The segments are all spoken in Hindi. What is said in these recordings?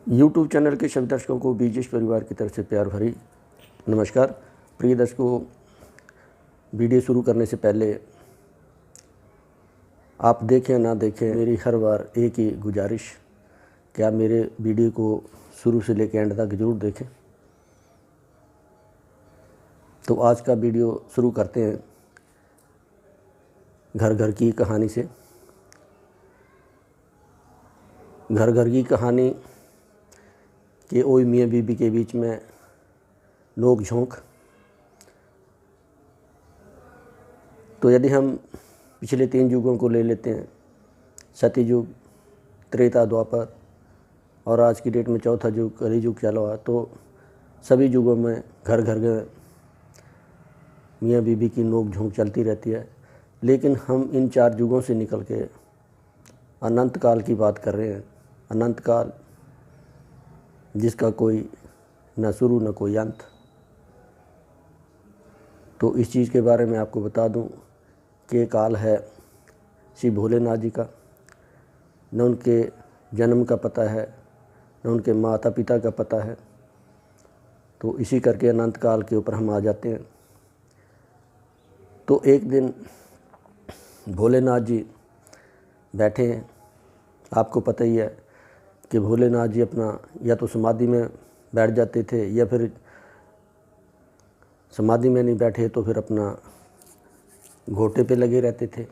यूट्यूब चैनल के सभी दर्शकों को बीजेश परिवार की तरफ से प्यार भरी नमस्कार। प्रिय दर्शकों, वीडियो शुरू करने से पहले आप देखें ना देखें, मेरी हर बार एक ही गुजारिश कि आप मेरे वीडियो को शुरू से लेकर एंड तक ज़रूर देखें। तो आज का वीडियो शुरू करते हैं घर घर की कहानी से। घर घर की कहानी कि ओए मियाँ बीबी के बीच में नोक झोंक। तो यदि हम पिछले 3 युगों को ले लेते हैं, सतयुग, त्रेता, द्वापर और आज की डेट में चौथा युग कली युग चला हुआ, तो सभी युगों में घर घर में मियाँ बीबी की नोक झोंक चलती रहती है। लेकिन हम इन 4 युगों से निकल के अनंत काल की बात कर रहे हैं। अनंत काल जिसका कोई न शुरू न कोई अंत। तो इस चीज़ के बारे में आपको बता दूं कि काल है श्री भोलेनाथ जी का। न उनके जन्म का पता है, न उनके माता पिता का पता है। तो इसी करके अनंत काल के ऊपर हम आ जाते हैं। तो एक दिन भोलेनाथ जी बैठे हैं। आपको पता ही है कि भोलेनाथ जी अपना या तो समाधि में बैठ जाते थे, या फिर समाधि में नहीं बैठे तो फिर अपना घोटे पे लगे रहते थे।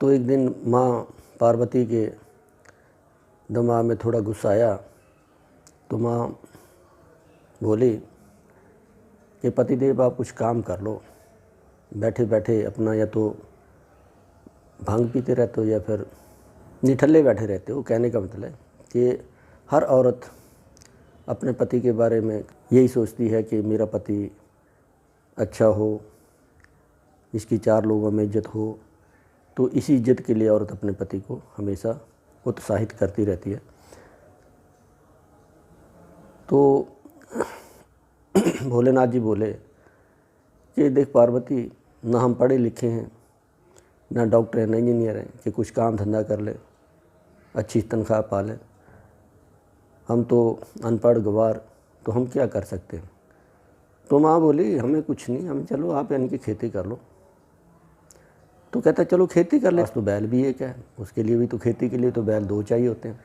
तो एक दिन माँ पार्वती के दिमाग में थोड़ा गुस्सा आया, तो माँ बोली कि पतिदेव आप कुछ काम कर लो, बैठे बैठे अपना या तो भांग पीते रहते हो या फिर निठल्ले बैठे रहते हो। कहने का मतलब है कि हर औरत अपने पति के बारे में यही सोचती है कि मेरा पति अच्छा हो, इसकी 4 लोगों में इज्जत हो। तो इसी इज्जत के लिए औरत अपने पति को हमेशा उत्साहित करती रहती है। तो भोलेनाथ जी बोले कि देख पार्वती, ना हम पढ़े लिखे हैं, ना डॉक्टर हैं, ना इंजीनियर हैं कि कुछ काम धंधा कर ले, अच्छी तनख्वाह पा लें। हम तो अनपढ़ गवार, तो हम क्या कर सकते हैं। तो माँ बोली हमें कुछ नहीं, हम चलो आप यानी कि खेती कर लो। तो कहता चलो खेती कर ले। तो बैल भी एक है, उसके लिए भी तो खेती के लिए तो बैल 2 चाहिए होते हैं।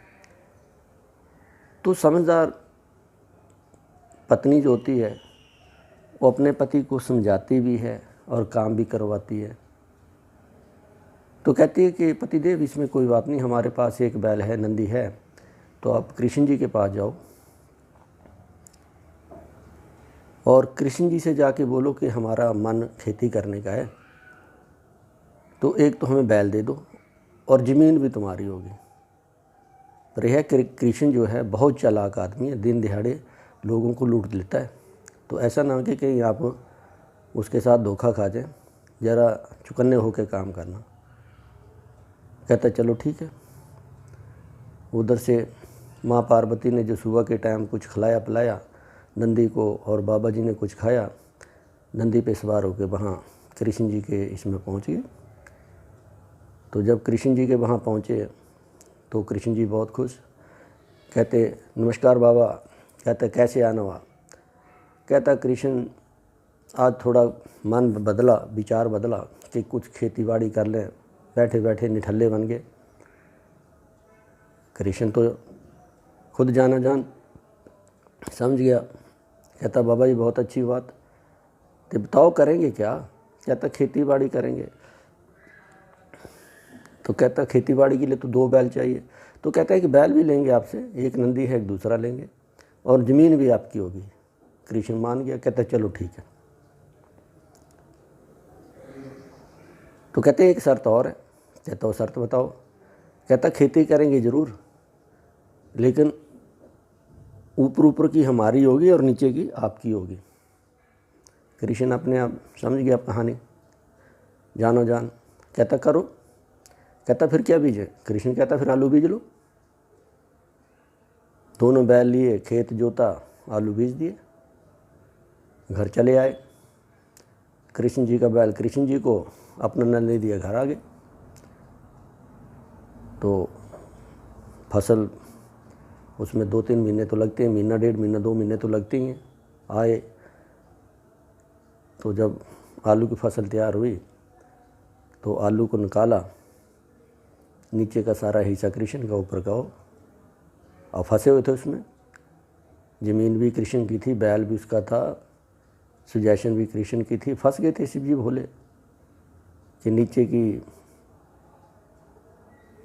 तो समझदार पत्नी जो होती है वो अपने पति को समझाती भी है और काम भी करवाती है। तो कहती है कि पतिदेव इसमें कोई बात नहीं, हमारे पास एक बैल है, नंदी है, तो आप कृष्ण जी के पास जाओ और कृष्ण जी से जाके बोलो कि हमारा मन खेती करने का है, तो एक तो हमें बैल दे दो और ज़मीन भी तुम्हारी होगी। पर यह कृष्ण जो है बहुत चालाक आदमी है, दिन दिहाड़े लोगों को लूट लेता है। तो ऐसा ना कि कहीं आप उसके साथ धोखा खा जाए, ज़रा चुकन्ने होकर काम करना। कहता चलो ठीक है। उधर से माँ पार्वती ने जो सुबह के टाइम कुछ खिलाया पिलाया नंदी को, और बाबा जी ने कुछ खाया, नंदी पे सवार होकर वहाँ कृष्ण जी के इसमें पहुँच गए। तो जब कृष्ण जी के वहाँ पहुँचे तो कृष्ण जी बहुत खुश। कहते नमस्कार बाबा। कहते कैसे आना हुआ। कहता कृष्ण आज थोड़ा मन बदला, विचार बदला कि कुछ खेती बाड़ी कर लें, बैठे बैठे निठल्ले बन गए। कृष्ण तो खुद जाना जान समझ गया। कहता बाबा जी बहुत अच्छी बात, तो बताओ करेंगे क्या। कहता खेती बाड़ी करेंगे। तो कहता खेती बाड़ी के लिए तो 2 बैल चाहिए। तो कहता है कि बैल भी लेंगे आपसे, एक नंदी है एक दूसरा लेंगे, और ज़मीन भी आपकी होगी। कृष्ण मान गया। कहता चलो ठीक है। तो कहते एक शर्त और है। कहता वो शर्त बताओ। कहता खेती करेंगे ज़रूर, लेकिन ऊपर ऊपर की हमारी होगी और नीचे की आपकी होगी। कृष्ण अपने आप समझ गया कहानी, जानो जान। कहता करो। कहता फिर क्या बीजे। कृष्ण कहता फिर आलू बीज लो। दोनों बैल लिए, खेत जोता, आलू बीज दिए, घर चले आए। कृष्ण जी का बैल कृष्ण जी को, अपना नंदी दिया, घर आ गए। तो फसल उसमें 2-3 महीने तो लगते हैं, महीना 1.5 महीना 2 महीने तो लगते ही हैं। आए तो जब आलू की फसल तैयार हुई तो आलू को निकाला, नीचे का सारा हिस्सा कृष्ण का, ऊपर का हो, और फंसे हुए थे उसमें। ज़मीन भी कृष्ण की थी, बैल भी उसका था, सुजैशन भी कृष्ण की थी। फंस गए थे शिव जी भोले कि नीचे की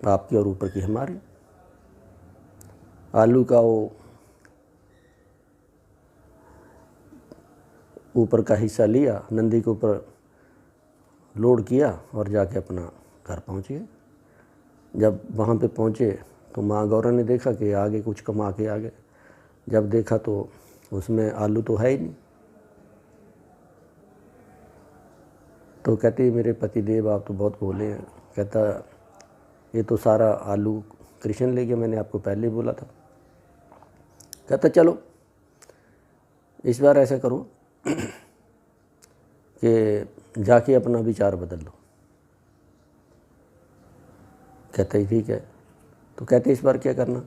आपकी और ऊपर की हमारी। आलू का वो ऊपर का हिस्सा लिया, नंदी के ऊपर लोड किया और जाके अपना घर पहुँच गए। जब वहाँ पे पहुँचे तो माँ गौरा ने देखा कि आगे कुछ कमा के आ गए। जब देखा तो उसमें आलू तो है ही नहीं। तो कहती मेरे पति देव आप तो बहुत भोले हैं। कहता ये तो सारा आलू कृष्ण ले गया, मैंने आपको पहले ही बोला था। कहता चलो इस बार ऐसा करो कि जाके अपना विचार बदल लो। कहता ही ठीक है। तो कहते इस बार क्या करना?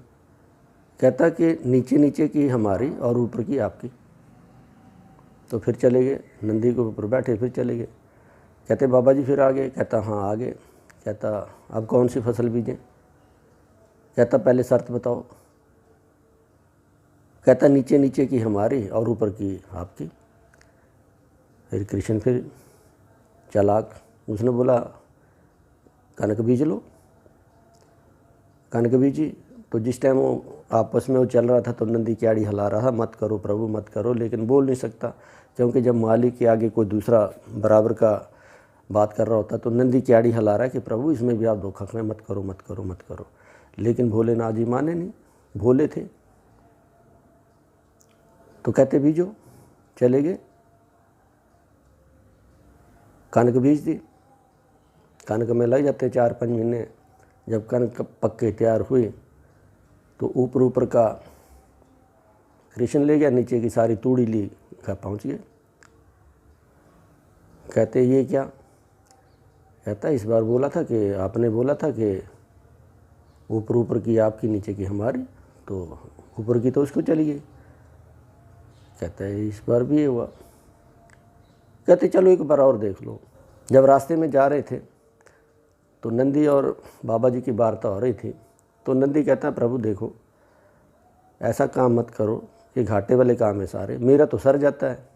कहता कि नीचे नीचे की हमारी और ऊपर की आपकी। तो फिर चले गए, नंदी के ऊपर बैठे, फिर चले गए। कहते बाबा जी फिर आ गए? कहता हाँ आ गए। कहता अब कौन सी फसल बीजें? कहता पहले शर्त बताओ। कहता नीचे नीचे की हमारी और ऊपर की आपकी। फिर कृष्ण फिर चालाक, उसने बोला कनक बीज लो। कनक बीजी। तो जिस टाइम वो आपस में वो चल रहा था तो नंदी क्याड़ी हिला रहा था, मत करो प्रभु मत करो, लेकिन बोल नहीं सकता क्योंकि जब मालिक के आगे कोई दूसरा बराबर का बात कर रहा होता तो नंदी क्याड़ी हिला रहा है कि प्रभु इसमें भी आप धोखा खाएं, मत करो मत करो मत करो। लेकिन भोलेनाथ जी माने नहीं, भोले थे। तो कहते बीजो। चले गए, कनक बीज दी। कनक में लग जाते 4-5 महीने। जब कनक पक्के तैयार हुई तो ऊपर ऊपर का कृष्ण ले गया, नीचे की सारी तूड़ी ली, घर पहुँच गए। कहते ये क्या? कहता इस बार बोला था कि आपने बोला था कि ऊपर ऊपर की आपकी नीचे की हमारी, तो ऊपर की तो उसको चली गई। कहता है इस बार भी ये हुआ। कहते चलो एक बार और देख लो। जब रास्ते में जा रहे थे तो नंदी और बाबा जी की वार्ता हो रही थी। तो नंदी कहता प्रभु देखो ऐसा काम मत करो कि घाटे वाले काम है सारे, मेरा तो सर जाता है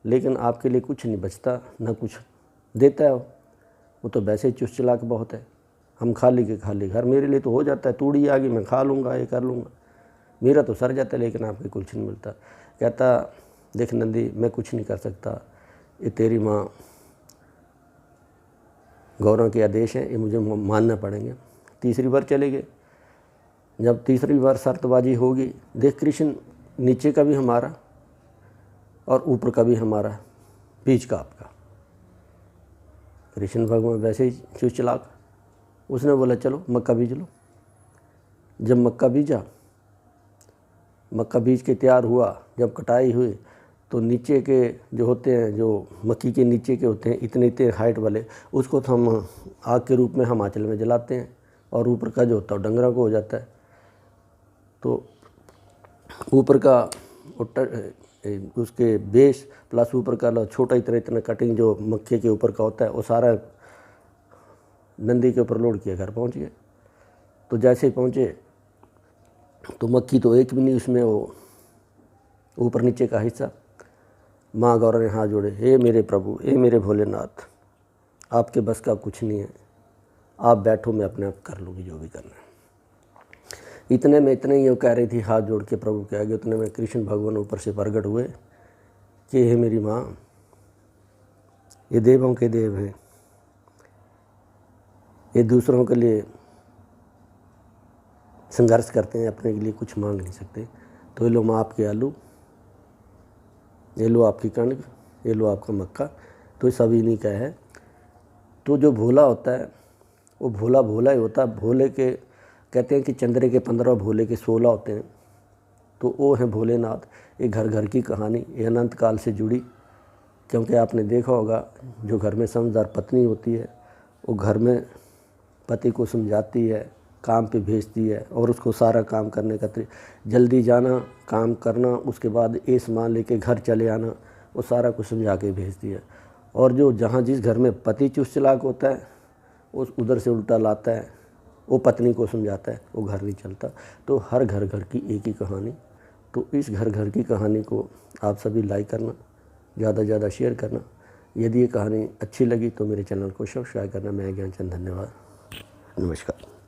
लेकिन आपके लिए कुछ नहीं बचता, ना कुछ देता है वो तो वैसे ही चुस्त चालाक बहुत है। हम खाली के खाली घर, मेरे लिए तो हो जाता है, तूड़ी आ गई मैं खा लूँगा, ये कर लूँगा, मेरा तो सर जाता है लेकिन आपके कुछ नहीं मिलता। कहता देख नंदी मैं कुछ नहीं कर सकता, ये तेरी माँ गौरा के आदेश हैं, ये मुझे मानना पड़ेंगे। तीसरी बार चले गए। जब तीसरी बार शर्तबाजी होगी, देख कृष्ण नीचे का भी हमारा और ऊपर का भी हमारा, बीच का आपका। कृष्ण भगवान वैसे ही चुस्त चालाक, उसने बोला चलो मक्का बीज लो। जब मक्का बीजा, मक्का बीज के तैयार हुआ, जब कटाई हुई तो नीचे के जो होते हैं, जो मक्की के नीचे के होते हैं इतने इतने हाइट वाले, उसको तो हम आग के रूप में हिमाचल में जलाते हैं, और ऊपर का जो होता है डंगरा को हो जाता है। तो ऊपर का उसके बेस प्लस ऊपर का छोटा इतना इतना कटिंग जो मक्के के ऊपर का होता है वो सारा नंदी के ऊपर लोड किया, घर पहुंच गए। तो जैसे ही पहुँचे तो मक्की तो एक भी नहीं उसमें, वो ऊपर नीचे का हिस्सा। माँ गौरा ने हाथ जोड़े, हे मेरे प्रभु, हे मेरे भोलेनाथ, आपके बस का कुछ नहीं है, आप बैठो मैं अपने आप कर लूँगी जो भी करना है। इतने में इतने ही वो कह रही थी हाथ जोड़ के प्रभु के आगे, उतने में कृष्ण भगवान ऊपर से प्रकट हुए कि हे मेरी माँ, ये देवों के देव हैं, ये दूसरों के लिए संघर्ष करते हैं, अपने के लिए कुछ मांग नहीं सकते। तो ये लो माँ आपके आलू, ये लो आपकी कणक, ये लो आपका मक्का, तो ये सब इन्हीं का है। तो जो भोला होता है वो भोला भोला ही होता है। भोले के कहते हैं कि चंद्रे के 15 भोले के 16 होते हैं, तो वो हैं भोलेनाथ। ये घर घर की कहानी, ये अनंत काल से जुड़ी, क्योंकि आपने देखा होगा जो घर में समझदार पत्नी होती है वो घर में पति को समझाती है, काम पे भेजती है और उसको सारा काम करने का जल्दी जाना, काम करना, उसके बाद ये सामान लेके घर चले आना, वो सारा कुछ समझा के भेजती है। और जो जहाँ जिस घर में पति चुस्त चालाक होता है उस उधर से उल्टा लाता है, वो पत्नी को समझाता है, वो घर नहीं चलता। तो हर घर घर की एक ही कहानी। तो इस घर घर की कहानी को आप सभी लाइक करना, ज़्यादा से ज़्यादा शेयर करना। यदि ये कहानी अच्छी लगी तो मेरे चैनल को सब्सक्राइब करना। मैं ज्ञानचंद, धन्यवाद, नमस्कार।